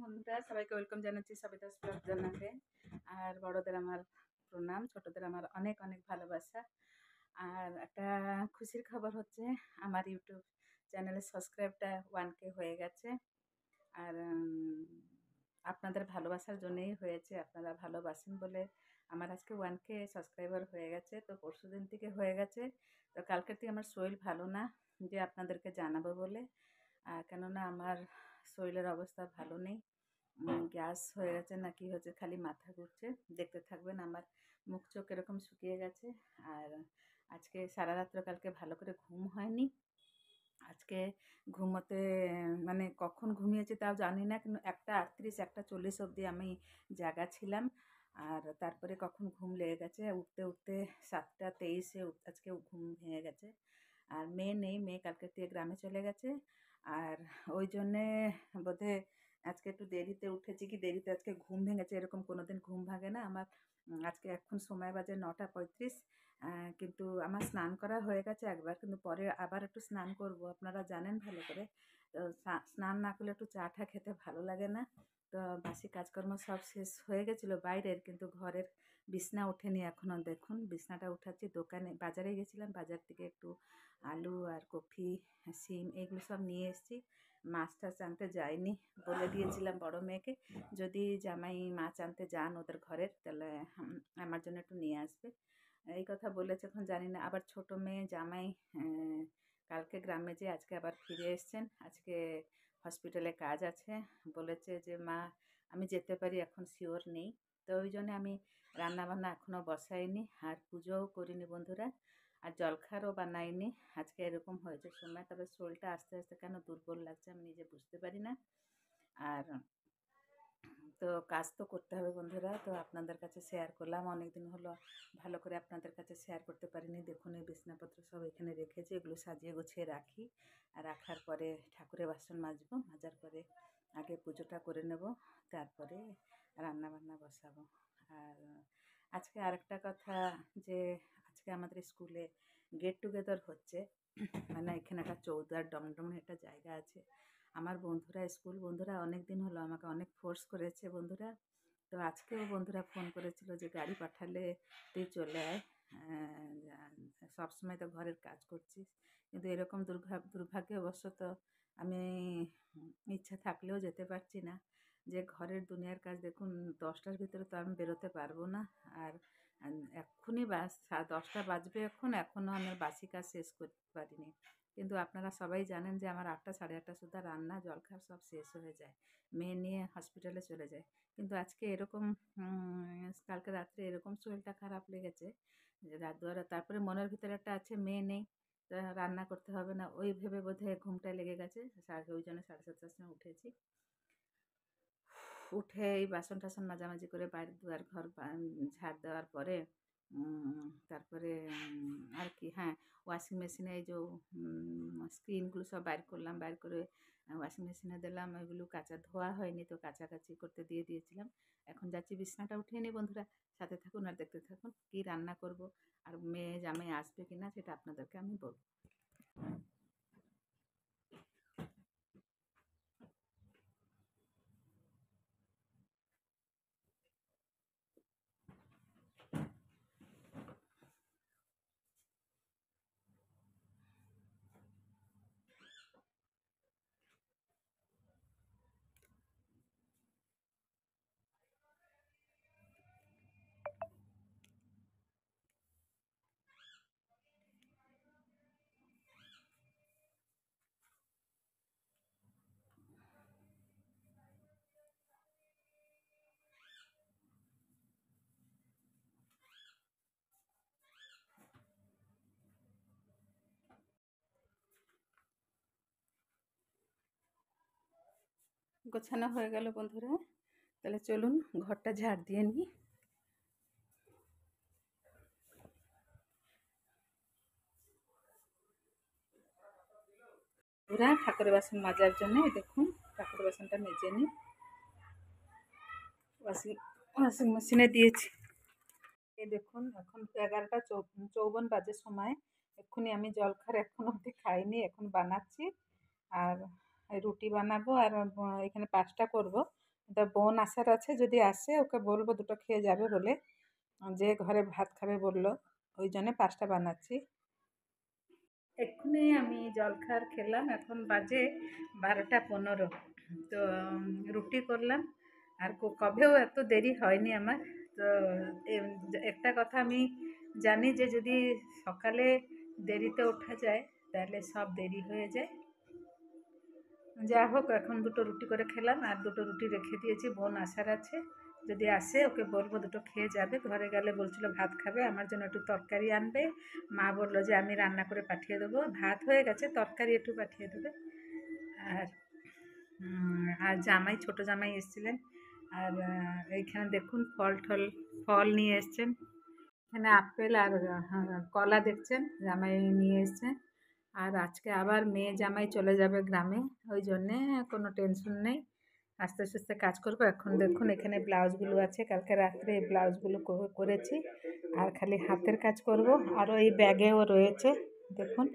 বন্ধুরা সবাইকে ওয়েলকাম জানাচ্ছি সবিতাস ব্লগ জানাতে। আর বড়দের আমার প্রণাম, ছোটদের আমার অনেক অনেক ভালোবাসা। আর একটা খুশির খবর হচ্ছে আমার ইউটিউব চ্যানেলের সাবস্ক্রাইবটা 1K হয়ে গেছে। আর আপনাদের ভালোবাসার জন্যই হয়েছে, আপনারা ভালোবাসেন বলে আমার আজকে 1K সাবস্ক্রাইবার হয়ে গেছে। তো পরশু দিন থেকে হয়ে গেছে। তো কালকের থেকে আমার শরীর ভালো না, যে আপনাদেরকে জানাবো বলে। কেননা আমার শরীরের অবস্থা ভালো নেই, গ্যাস হয়ে গেছে না কি হয়েছে, খালি মাথা ঘুরছে। দেখতে থাকবেন, আমার মুখ চোখ এরকম শুকিয়ে গেছে। আর আজকে সারা রাত্র কালকে ভালো করে ঘুম হয়নি। আজকে ঘুমোতে মানে কখন ঘুমিয়েছি তাও জানি না, কিন্তু 1:38 1:40 অবধি আমি জাগা ছিলাম। আর তারপরে কখন ঘুম লেগে গেছে, উঠতে উঠতে 7:23-এ আজকে ঘুম ভেঙে গেছে। আর মেয়ে নেই, মেয়ে কালকে থেকে গ্রামে চলে গেছে। আর ওই জন্যে বোধহয় আজকে একটু দেরিতে উঠেছি, কি দেরিতে আজকে ঘুম ভেঙেছে। এরকম কোনোদিন ঘুম ভাঙে না আমার। আজকে এখন সময় বাজে 9:35। কিন্তু আমার স্নান করা হয়ে গেছে একবার, কিন্তু পরে আবার একটু স্নান করব, আপনারা জানেন ভালো করে। তো স্নান না করলে একটু চা টা খেতে ভালো লাগে না। তো বাসি কাজকর্ম সব শেষ হয়ে গেছিলো বাইরের, কিন্তু ঘরের বিছনা ওঠেনি এখনও। দেখুন বিছনাটা উঠাচ্ছি। দোকানে বাজারে গেছিলাম, বাজার থেকে একটু আলু আর কফি, সিম এগুলো সব নিয়ে এসেছি। মাছ টাছ আনতে যাইনি, বলে দিয়েছিলাম বড় মেয়েকে যদি জামাই মাছ আনতে যান ওদের ঘরের, তাহলে আমার জন্য একটু নিয়ে আসবে। এই কথা বলেছে, এখন জানি না। আবার ছোট মেয়ে জামাই কালকে গ্রামে যেয়ে আজকে আবার ফিরে এসছেন। আজকে হসপিটালে কাজ আছে, বলেছে যে মা আমি যেতে পারি, এখন শিওর নেই। তো ওই জন্য আমি রান্নাবান্না এখনও বসাইনি, আর পুজোও করিনি বন্ধুরা, আর জলখাবারও বানাইনি। আজকে এরকম হয়েছে সময়। তবে শরীরটা আস্তে আস্তে কেন দুর্বল লাগছে আমি নিজে বুঝতে পারি না। আর তো কাজ তো করতে হবে বন্ধুরা, তো আপনাদের কাছে শেয়ার করলাম। অনেক দিন হলো ভালো করে আপনাদের কাছে শেয়ার করতে পারিনি। দেখুন এই বিছনাপত্র সব এখানে রেখেছি, এগুলো সাজিয়ে গুছিয়ে রাখি। আর রাখার পরে ঠাকুরের বাসন মাজবো, মাজার পরে আগে পুজোটা করে নেব, তারপরে রান্না বান্না বসাবো। আর আজকে আরেকটা কথা, যে আজকে আমাদের স্কুলে গেট টুগেদার হচ্ছে। মানে এখানে একটা চৌদ্বার ডমডম একটা জায়গা আছে। আমার বন্ধুরা, স্কুল বন্ধুরা অনেক দিন হলো আমাকে অনেক ফোর্স করেছে বন্ধুরা। তো আজকেও বন্ধুরা ফোন করেছিল যে গাড়ি পাঠালে তুই চলে আয়, সবসময় তো ঘরের কাজ করছিস। কিন্তু এরকম দুর্ভাগ্যবশত আমি ইচ্ছা থাকলেও যেতে পারছি না। যে ঘরের দুনিয়ার কাজ দেখুন, 10টার ভিতরে তো আমি বেরোতে পারবো না। আর এক্ষুনি 10টা বাজবে, এখনও আমি বাসি কাজ শেষ করতে পারিনি। কিন্তু আপনারা সবাই জানেন যে আমার 8টা 8:30 সুদ্ধা রান্না জলখাবার সব শেষ হয়ে যায়, মেয়ে নিয়ে হসপিটালে চলে যায়। কিন্তু আজকে এরকম কালকে রাত্রে এরকম শরীরটা খারাপ লেগেছে যে রাত দুয়ারে, তারপরে মনের ভিতরে একটা আছে মেয়ে নেই, রান্না করতে হবে না, ওই ভেবে বোধহয় ঘুমটা লেগে গেছে। ওই জন্য 7:30টার সময় উঠেছি। উঠে এই বাসন টাসন মাজামাজি করে বাইরে দুয়ার ঘর ঝাড় দেওয়ার পরে তারপরে আর কি, হ্যাঁ, ওয়াশিং মেশিনে এই যে স্ক্রিনগুলো সব বাইর করলাম, বাইর করে ওয়াশিং মেশিনে দিলাম। ওইগুলো ধোয়া হয়নি, তো কাচাকাচি করতে দিয়ে দিয়েছিলাম। এখন যাচ্ছি বিছনাটা উঠিয়ে নিই বন্ধুরা। সাথে থাকুন আর দেখতে থাকুন কি রান্না করব, আর মেয়ে জামাই আসবে কিনা সেটা আপনাদেরকে আমি বলবো। গোছানো হয়ে গেল বন্ধুরা, তাহলে চলুন ঘরটা ঝাড় দিয়ে নিই। বন্ধুরা ঠাকুরের বাসন মাজার জন্য দেখুন ঠাকুরের বাসনটা মেজে নিই, ওয়াশিং মেশিনে দিয়েছি। এই দেখুন এখন 11টা 54 বাজে সময়। এক্ষুনি আমি জলখাবার এখন অবধি খাইনি, এখন বানাচ্ছি। আর রুটি বানাবো, আর এখানে পাস্তা করব। তা বোন আসার আছে, যদি আসে ওকে বলবো দুটো খেয়ে যাবে বলে, যে ঘরে ভাত খাবে বললো, ওই জন্যে 5টা বানাচ্ছি। এক্ষুনি আমি জলখাবার খেলাম, এখন বাজে 12টা 15। তো রুটি করলাম, আর কবেও এত দেরি হয়নি আমার। তো একটা কথা আমি জানি যে যদি সকালে দেরিতে ওঠা যায় তাহলে সব দেরি হয়ে যায়। যা হোক, এখন দুটো রুটি করে খেলাম, আর দুটো রুটি রেখে দিয়েছি, বোন আসার আছে, যদি আসে ওকে বলবো দুটো খেয়ে যাবে। ঘরে গেলে বলছিল ভাত খাবে, আমার জন্য একটু তরকারি আনবে। মা বললো যে আমি রান্না করে পাঠিয়ে দেবো, ভাত হয়ে গেছে, তরকারি একটু পাঠিয়ে দেবে। আর আর জামাই, ছোট জামাই এসেছিলেন। আর এইখানে দেখুন ফল নিয়ে এসছেন। এখানে আপেল আর কলা দেখছেন জামাই নিয়ে এসছেন। আর আজকে আবার মেয়ে জামাই চলে যাবে গ্রামে, ওই জন্যে কোনো টেনশন নেই, আস্তে আস্তে কাজ করবো। এখন দেখুন এখানে ব্লাউজগুলো আছে, কালকে রাত্রে এই ব্লাউজগুলো করেছি, আর খালি হাতের কাজ করব। আরও এই ব্যাগেও রয়েছে, দেখুন